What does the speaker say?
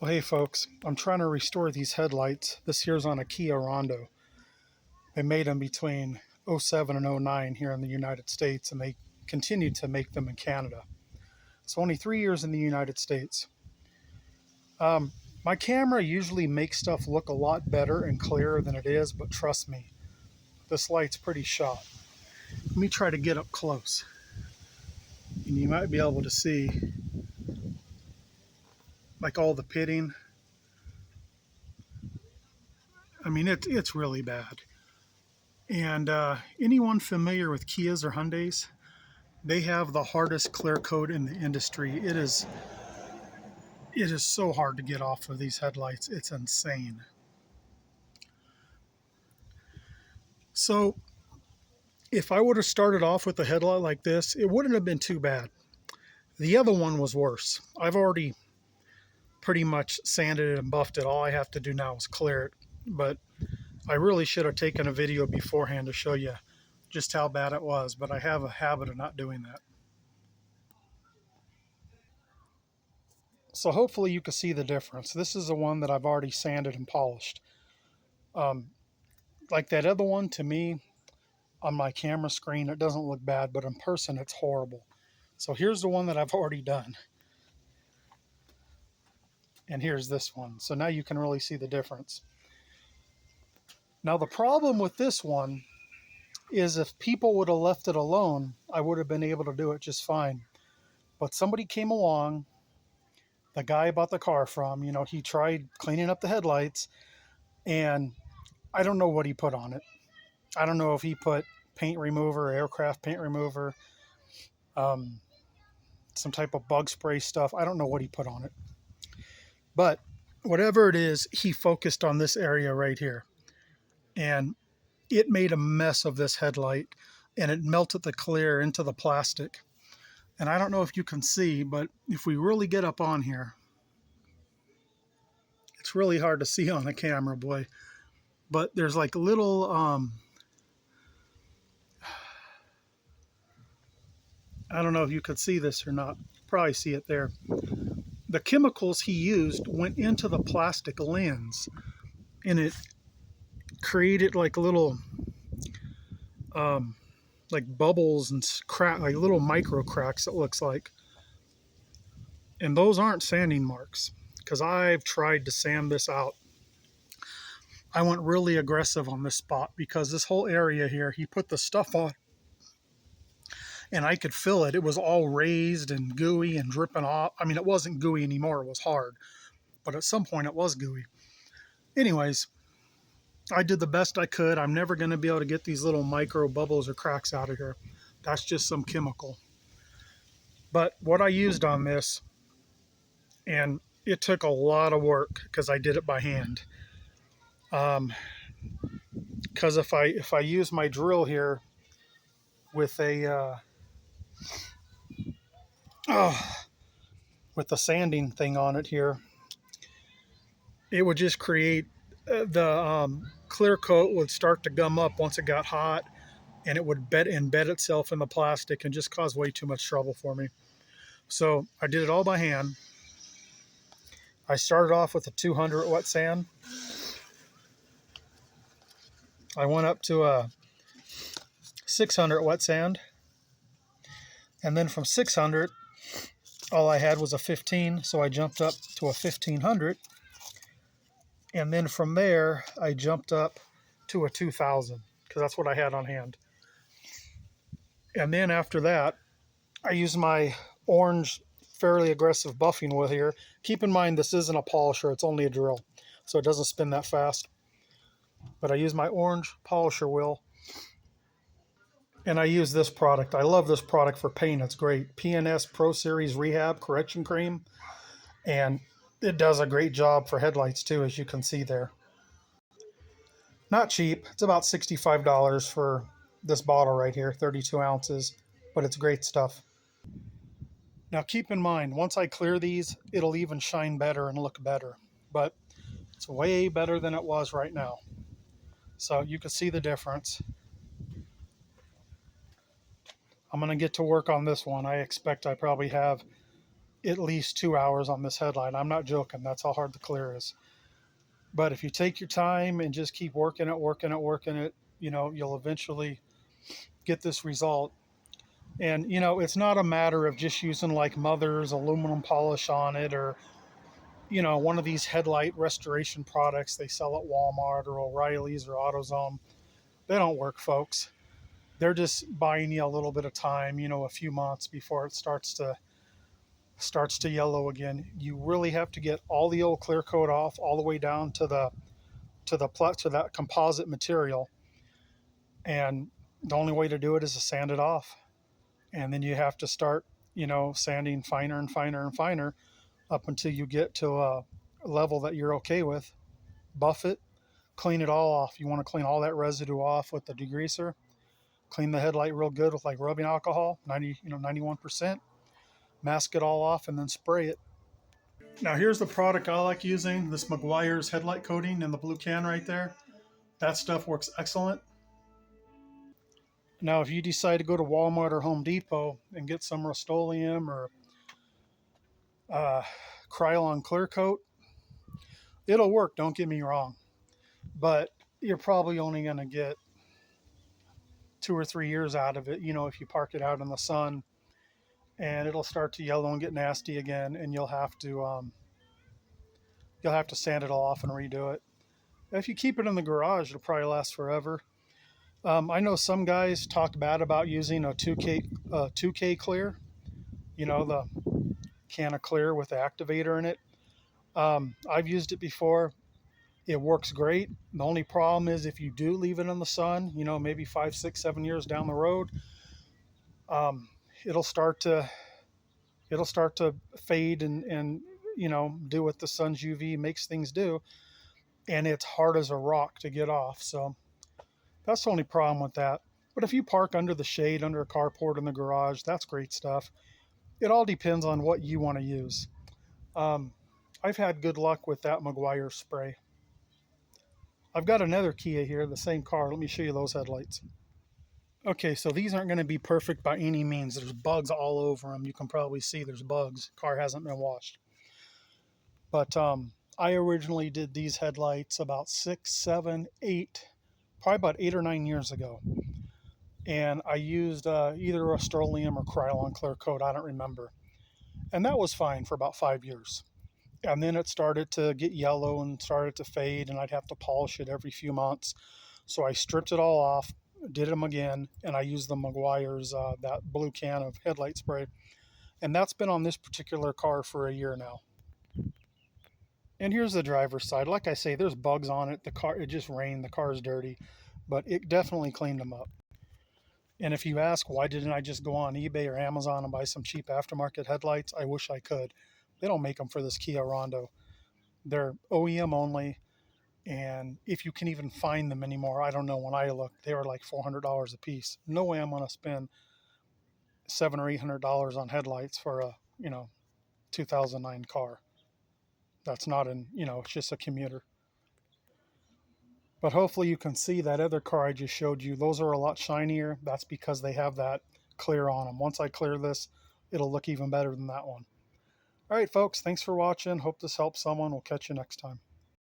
Well, hey folks, I'm trying to restore these headlights. This here's on a Kia Rondo. They made them between '07 and '09 here in the United States, and they continue to make them in Canada. It's only 3 years in the United States. My camera usually makes stuff look a lot better and clearer than it is, but trust me, this light's pretty shot. Let me try to get up close, and you might be able to see like all the pitting. I mean, it's really bad. And anyone familiar with Kias or Hyundais? They have the hardest clear coat in the industry. It is so hard to get off of these headlights. It's insane. So if I would have started off with a headlight like this, it wouldn't have been too bad. The other one was worse. I've already pretty much sanded it and buffed it. All I have to do now is clear it. But I really should have taken a video beforehand to show you just how bad it was. But I have a habit of not doing that. So hopefully you can see the difference. This is the one that I've already sanded and polished. Like that other one, to me, on my camera screen, it doesn't look bad, but in person, it's horrible. So here's the one that I've already done. And here's this one. So now you can really see the difference. Now the problem with this one is if people would have left it alone, I would have been able to do it just fine. But somebody came along, the guy I bought the car from, he tried cleaning up the headlights, and I don't know what he put on it. I don't know if he put paint remover, aircraft paint remover, um, some type of bug spray stuff. I don't know what he put on it. But whatever it is, he focused on this area right here. And it made a mess of this headlight, and it melted the clear into the plastic. And I don't know if you can see, but if we really get up on here, it's really hard to see on the camera, boy. But there's like little, I don't know if you could see this or not. Probably see it there. The chemicals he used went into the plastic lens, and it created like little like bubbles and crack, like little micro cracks, it looks like. And those aren't sanding marks, because I've tried to sand this out. I went really aggressive on this spot because this whole area here, he put the stuff on and I could feel it. It was all raised and gooey and dripping off. I mean, it wasn't gooey anymore. It was hard, but at some point it was gooey. Anyways, I did the best I could. I'm never going to be able to get these little micro bubbles or cracks out of here. That's just some chemical. But what I used on this, and it took a lot of work because I did it by hand. Because if I use my drill here with a with the sanding thing on it here, it would just create the clear coat would start to gum up once it got hot, and it would embed itself in the plastic and just cause way too much trouble for me. So I did it all by hand. I started off with a 200 wet sand. I went up to a 600 wet sand, and then from 600 all I had was a 15, so I jumped up to a 1500, and then from there I jumped up to a 2000 because that's what I had on hand. And then after that, I used my orange fairly aggressive buffing wheel here. Keep in mind this isn't a polisher, it's only a drill, so it doesn't spin that fast. But I use my orange polisher wheel, and I use this product. I love this product for paint. It's great. P&S Pro Series Rehab Correction Cream, and it does a great job for headlights too, as you can see there. Not cheap. It's about $65 for this bottle right here, 32 ounces, but it's great stuff. Now keep in mind, once I clear these, it'll even shine better and look better, but it's way better than it was right now. So you can see the difference. I'm going to get to work on this one. I expect I probably have at least 2 hours on this headlight. I'm not joking. That's how hard the clear is. But if you take your time and just keep working it, you'll eventually get this result. And, it's not a matter of just using like Mother's aluminum polish on it, or, one of these headlight restoration products they sell at Walmart or O'Reilly's or AutoZone. They don't work, folks. They're just buying you a little bit of time, a few months before it starts to yellow again. You really have to get all the old clear coat off, all the way down to that composite material. And the only way to do it is to sand it off. And then you have to start, sanding finer and finer and finer up until you get to a level that you're okay with. Buff it, clean it all off. You want to clean all that residue off with the degreaser. Clean the headlight real good with like rubbing alcohol, 91%. Mask it all off and then spray it. Now here's the product I like using, this Meguiar's headlight coating in the blue can right there. That stuff works excellent. Now if you decide to go to Walmart or Home Depot and get some Rust-Oleum or Krylon clear coat, it'll work, don't get me wrong, but you're probably only going to get 2 or 3 years out of it, if you park it out in the sun, and it'll start to yellow and get nasty again, and you'll have to sand it all off and redo it. If you keep it in the garage, it'll probably last forever. I know some guys talk bad about using a 2K clear, the can of clear with the activator in it. I've used it before. It works great. The only problem is if you do leave it in the sun, maybe 5, 6, 7 years down the road, it'll start to fade and do what the sun's UV makes things do, and it's hard as a rock to get off. So that's the only problem with that. But if you park under the shade, under a carport in the garage, that's great stuff. It all depends on what you want to use. I've had good luck with that Meguiar spray. I've got another Kia here, the same car. Let me show you those headlights. Okay, so these aren't going to be perfect by any means. There's bugs all over them. You can probably see there's bugs. Car hasn't been washed. But I originally did these headlights about 6, 7, 8, probably about 8 or 9 years ago. And I used either Rust-Oleum or Krylon clear coat, I don't remember. And that was fine for about 5 years. And then it started to get yellow and started to fade, and I'd have to polish it every few months. So I stripped it all off, did them again, and I used the Meguiar's, that blue can of headlight spray. And that's been on this particular car for a year now. And here's the driver's side. Like I say, there's bugs on it. It just rained. The car is dirty, but it definitely cleaned them up. And if you ask, why didn't I just go on eBay or Amazon and buy some cheap aftermarket headlights? I wish I could. They don't make them for this Kia Rondo. They're OEM only. And if you can even find them anymore, I don't know. When I looked, they were like $400 a piece. No way I'm going to spend $700 or $800 on headlights for a, 2009 car. That's not it's just a commuter. But hopefully you can see that other car I just showed you. Those are a lot shinier. That's because they have that clear on them. Once I clear this, it'll look even better than that one. All right, folks, thanks for watching. Hope this helps someone. We'll catch you next time.